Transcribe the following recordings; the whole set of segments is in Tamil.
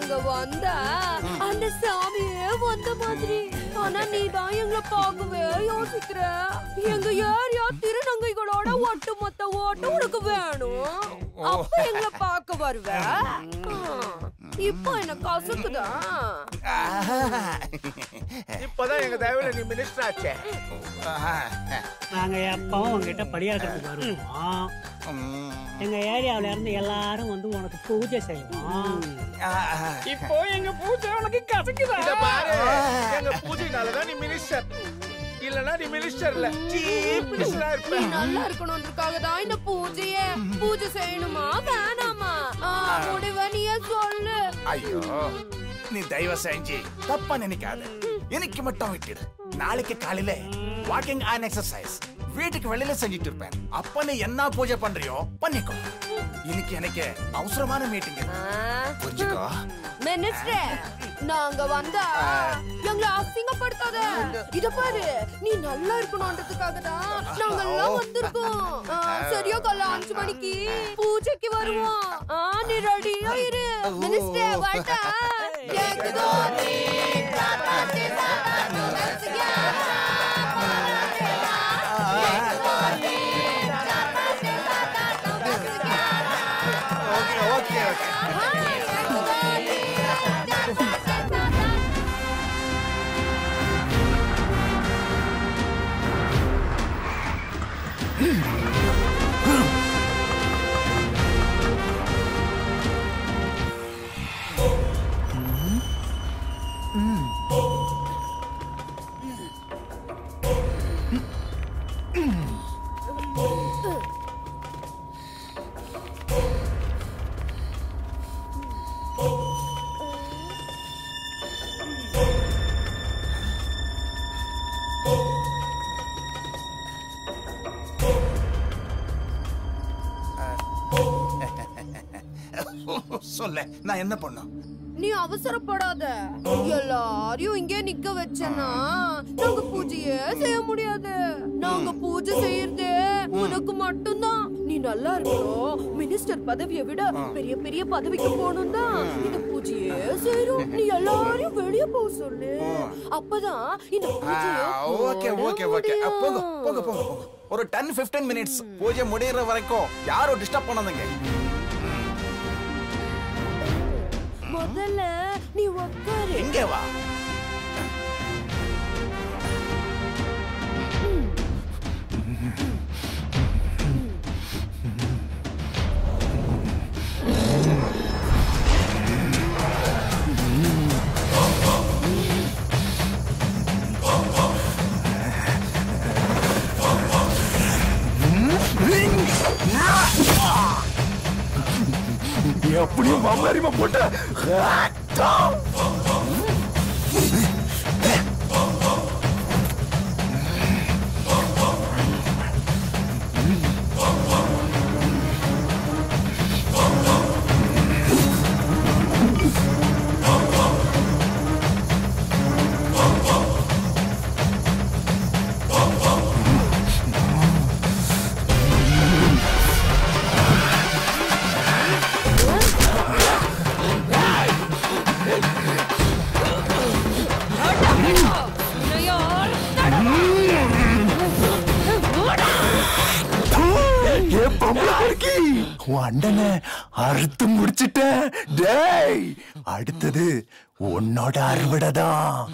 நாங்க வந்தா அந்த சாமியே வந்த மாதிரி. ஆனா நீ தான் எங்களை பார்க்கவே யோசிக்கிற. எங்க ஏரியா திருநங்கைகளோட ஒட்டுமொத்த ஓட்டு உனக்கு வேணும். அப்ப எங்களை பார்க்க வருவ. இப்போ என்ன கசக்குதா? இப்பதான் எங்க தயவுல நீ மினிஸ்டர் ஆச்சே. நாங்க எப்பவும் உங்ககிட்ட படியாக்கிறதுக்கு வருவோம். எங்க ஏரியாவில இருந்து எல்லாரும் வந்து உனக்கு பூஜை செய்வோம். இப்போ எங்க பூஜை உனக்கு கசக்குதா? எங்க பூஜைனாலதான் நீ மினிஸ்டர். இல்லனா நீ மினிஸ்டர் இல்ல, சீஃப் மினிஸ்டரா இருப்ப. நீ நல்லா இருக்கணும்ன்றதுக்காக தான் இந்த பூஜை செய்யணுமா வேணாமா? முடிவை நீயே சொல்லு. ஐயோ, நீ தயவு செஞ்சு தப்பா நினைக்காத. எனக்கு மட்டும் விட்டுடு. நாளைக்கு காலையில வாக்கிங் அண்ட் எக்ஸசைஸ் வீட்டுக்கு வெளியில செஞ்சுட்டு இருப்பேன். அப்ப நீ என்ன பூஜை பண்றியோ பண்ணிக்கோ. இன்னைக்கு எனக்கு அவசரமான மீட்டிங். புரிஞ்சுக்கோ மினிஸ்டர். நாங்க வந்தா எங்களை அசிங்கப்படுத்தாத. இத பாரு, நீ நல்லா இருக்கணும்ன்றதுக்காக தான் நாங்க எல்லாம் வந்திருக்கோம். சரியா காலைல 5 மணிக்கு பூஜைக்கு வருவோம். நீ ரெடியா இரு. மினிஸ்டர் வாடா. சொல்ல நான் என்ன பண்ண? நீ அவசரப்படாத. எல்லாரையும் இங்கே நிக்க வச்சனா நாங்க பூஜையே செய்ய முடியாது. நாங்க பூஜை செய்யறதே உனக்கு மட்டும்தான். நீ நல்லா இருக்கணும். மினிஸ்டர் பதவியை விட பெரிய பெரிய பதவிக்கு போகணும் தான் இந்த பூஜையே செய்யறோம். நீ எல்லாரையும் வெளியே போக சொல்லு. அப்பதான் இந்த பூஜையை ஓகே ஓகே ஓகே போங்க போங்க போங்க. ஒரு 10-15 மினிட்ஸ் பூஜை முடியற வரைக்கும் யாரும் டிஸ்டர்ப் பண்ணாதீங்க. முதல்ல நீ உட்காரு. எங்க வா. அப்படியே மாமரிமா போட்ட அண்டனை அறுத்து முடிச்சிட்டேன். டேய், அடுத்தது உன்னோட அறுவடைதான்.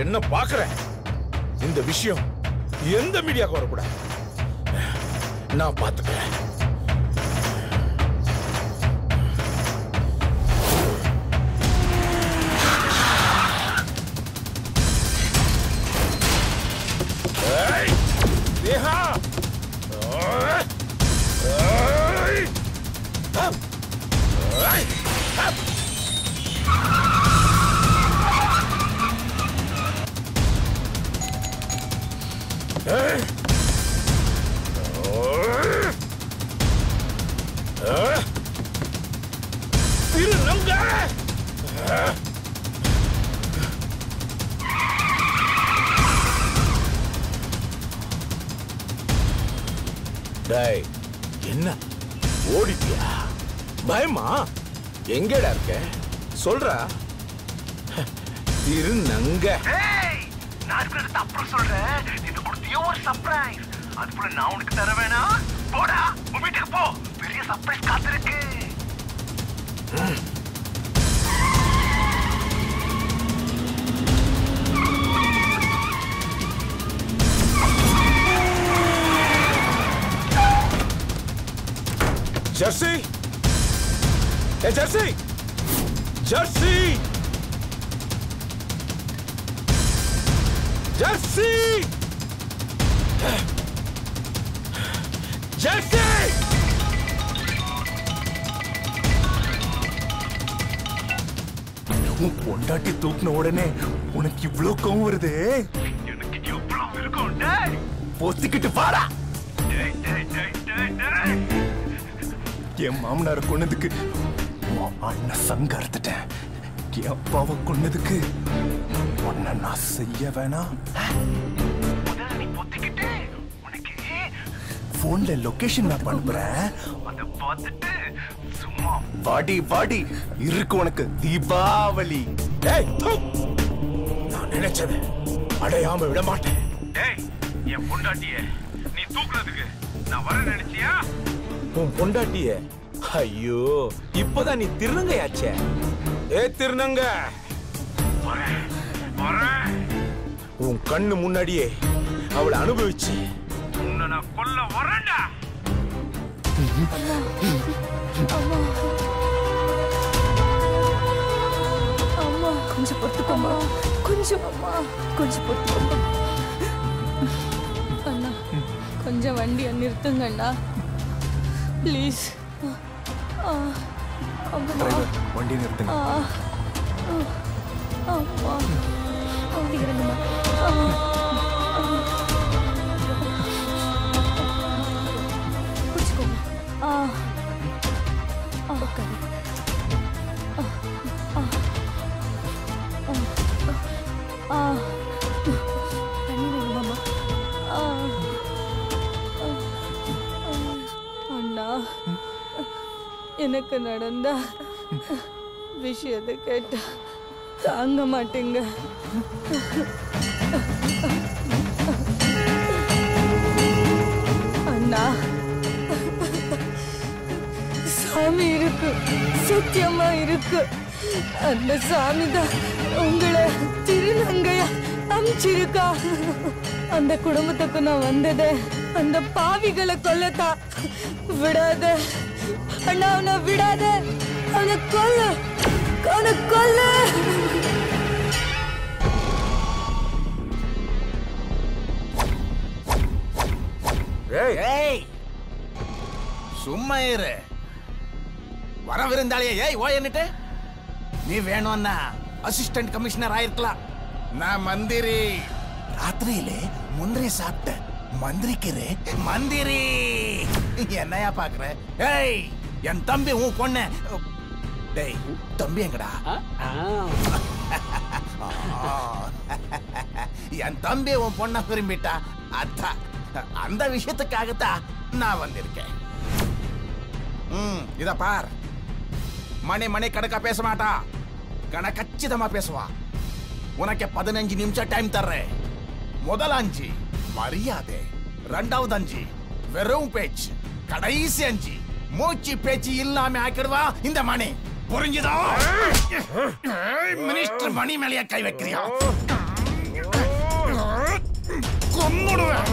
என்ன பாக்குறேன்? இந்த விஷயம் எந்த மீடியாவுக்கு வரக்கூடாது. நான் பாத்துக்கிறேன். டேய் என்ன ஓடிட்டியா? பயமா? எங்கடா இருக்க சொல்றா. திருநங்க நான் இருக்கிறது அப்புறம் சொல்றேன். நீ கொடுத்தியோ ஒரு சர்ப்ரைஸ், அது போல நான் உனக்கு தர வேணா? போடா உன் வீட்டுக்கு போ, பெரிய சர்ப்ரைஸ் காத்திருக்கு. ஜெர்சி, ஏ ஜெர்சி, ஜெர்சி, ஜெர்சி, ஜெர்சி. உன் பொண்டாட்டி தூக்கின உடனே உனக்கு இவ்ளோ கோவம் வருது? எனக்கு எவ்வளவு இருக்கும்? பொத்திக்கிட்டு பாடா. என் மாமனார கொன்னதுக்கு அண்ணன் சங்க அறுத்துட்டேன். என் அப்பாவை கொன்னதுக்கு உன்னை நான் செய்ய வேணாம். போன்ல லொகேஷன் மேப் அனுப்புறேன், அதை பார்த்துட்டு சும்மா வாடி வாடி இருக்கு உனக்கு தீபாவளி. நான் நினைச்சது அடையாம விட மாட்டேன். என் பொண்டாட்டிய நீ தூக்குறதுக்கு நான் வர நினைச்சியா? உன் பொண்டாட்டிய? ஐயோ, இப்பதான் நீ திருநங்கையாச்சே. ஏ திருநங்க, உன் கண்ணு முன்னாடியே அவளை அனுபவிச்சு உன்னை நான் கொல்ல வரேன்டா. அம்மா கொஞ்சம் பொறுத்துக்கோமா, கொஞ்சம் அம்மா கொஞ்சம் பொறுத்துக்கோமா. அண்ணா கொஞ்சம் வண்டியை நிறுத்துங்க அண்ணா ப்ளீஸ். வண்டி நிறுத்துங்க. அம்மா அண்ணா எனக்கு நடந்த விஷயத்தை கேட்டா தாங்க மாட்டேங்க. அண்ணா சாமி இருக்கு, சத்தியமா இருக்கு. அந்த சாமி தான் உங்களை திருநங்கையா அமிச்சிருக்கா. அந்த குடும்பத்துக்கு நான் வந்ததே அந்த பாவிகளை கொல்லத்தா. விடாத அண்ணா, அவனை விடாத, அவனை கொல்ல, அவனை கொல்ல. சும்மா இரு. வரவிருந்தாலே ஏய் ஓ என்னட்டு நீ வேணும்னா அசிஸ்டன்ட் கமிஷனர் ஆயிருக்கலாம். நான் மந்திரி. ராத்திரியிலே முந்திரி சாப்பிட்ட மந்திரிக்கிறே மந்திரி. என்னையா பாக்குற? ஏய் என் தம்பி உன் பொண்ணு. டேய் தம்பி எங்கடா? என் தம்பி உன் பொண்ண விரும்பிட்டா. அதான் அந்த விஷயத்துக்காகத்தான் நான் வந்திருக்கேன். இத பார், மணி மணி கணக்கா பேச மாட்டா, கணக்கச்சிதமா பேசுவா. உனக்கு 15 நிமிஷம் டைம் தர்றேன். முதல் 5 மரியாதை, 2வது 5 வெறும் பேச்சு, கடைசி 5 மூச்சு பேச்சு இல்லாம ஆக்கிடுவா இந்த மணி. புரிஞ்சுதா? மினிஸ்டர் மணி மேலேயே கை வைக்கிறியா? கொன்னுடுவேன்.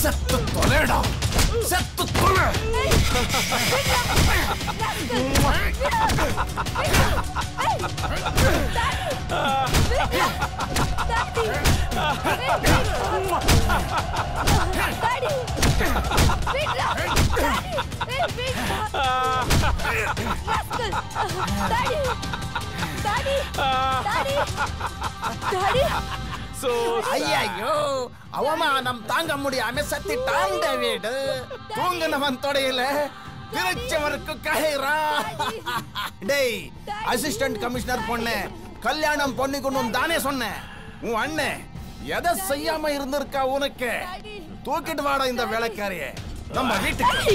செத்து தொலைடா, செத்து தொலை. ஐயோ, அவமானம் தாங்க முடியாம சத்திட்டான் டேவிட். தூங்கினவன் தொடையில திருச்சவருக்கு கயிறா. டேய், அசிஸ்டன்ட் கமிஷனர் பொண்ணு கல்யாணம் பண்ணிக்கணும் தானே சொன்னேன். உன் அண்ணன் எதை செய்யாம இருந்திருக்கா உனக்கு? தூக்கிட்டு வாடா இந்த வேலைக்காரிய நம்ம வீட்டுக்கு.